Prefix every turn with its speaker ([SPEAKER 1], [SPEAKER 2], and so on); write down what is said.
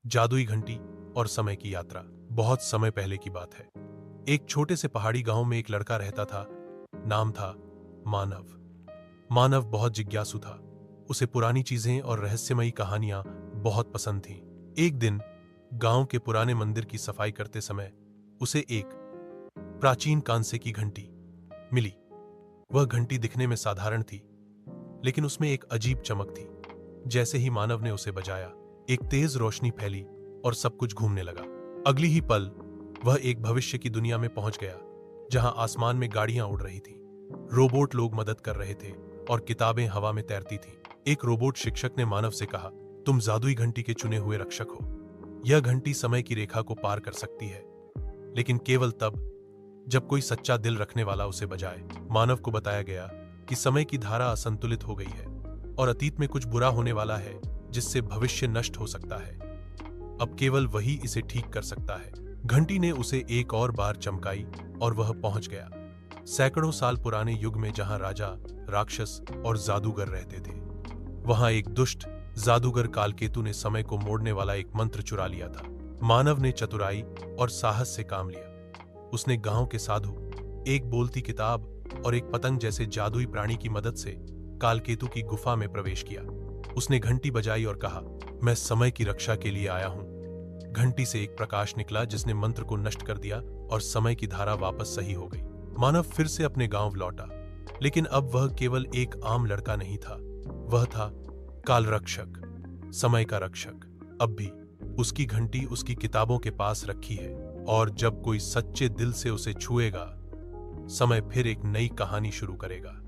[SPEAKER 1] जादुई घंटी और समय की यात्रा। बहुत समय पहले की बात है। एक छोटे से पहाड़ी गांव में एक लड़का रहता था। नाम था मानव। मानव बहुत जिज्ञासु था। उसे पुरानी चीजें और रहस्यमयी कहानियां बहुत पसंद थीं। एक दिन गांव के पुराने मंदिर की सफाई करते समय उसे एक प्राचीन कांसे की घंटी मिली। वह घंटी दिखने में साधारण थी, लेकिन उसमें एक अजीब चमक थी। जैसे ही मानव ने उसे बजाया, एक तेज रोशनी फैली और सब कुछ घूमने लगा। अगली ही पल वह एक भविष्य की दुनिया में पहुंच गया, जहां आसमान में गाड़ियां उड़ रही थीं, रोबोट लोग मदद कर रहे थे और किताबें हवा में तैरती थीं। एक रोबोट शिक्षक ने मानव से कहा, तुम जादुई घंटी के चुने हुए रक्षक हो। यह घंटी समय की रेखा को पार कर सकती है, लेकिन केवल तब जब कोई सच्चा दिल रखने वाला उसे बजाए। मानव को बताया गया कि समय की धारा असंतुलित हो गई है और अतीत में कुछ बुरा होने वाला है, जिससे भविष्य नष्ट हो सकता है। अब केवल वही इसे ठीक कर सकता है। घंटी ने उसे एक और बार चमकाई और वह पहुंच गया सैकड़ों साल पुराने युग में, जहां राजा, राक्षस और जादूगर रहते थे। वहां एक दुष्ट जादूगर कालकेतु ने समय को मोड़ने वाला एक मंत्र चुरा लिया था। मानव ने चतुराई और साहस से काम लिया। उसने गांव के साधु, एक बोलती किताब और एक पतंग जैसे जादुई प्राणी की मदद से कालकेतु की गुफा में प्रवेश किया। उसने घंटी बजाई और कहा, मैं समय की रक्षा के लिए आया हूं। घंटी से एक प्रकाश निकला जिसने मंत्र को नष्ट कर दिया और समय की धारा वापस सही हो गई। मानव फिर से अपने गांव लौटा, लेकिन अब वह केवल एक आम लड़का नहीं था। वह था काल रक्षक, समय का रक्षक। अब भी उसकी घंटी उसकी किताबों के पास रखी है, और जब कोई सच्चे दिल से उसे छुएगा, समय फिर एक नई कहानी शुरू करेगा।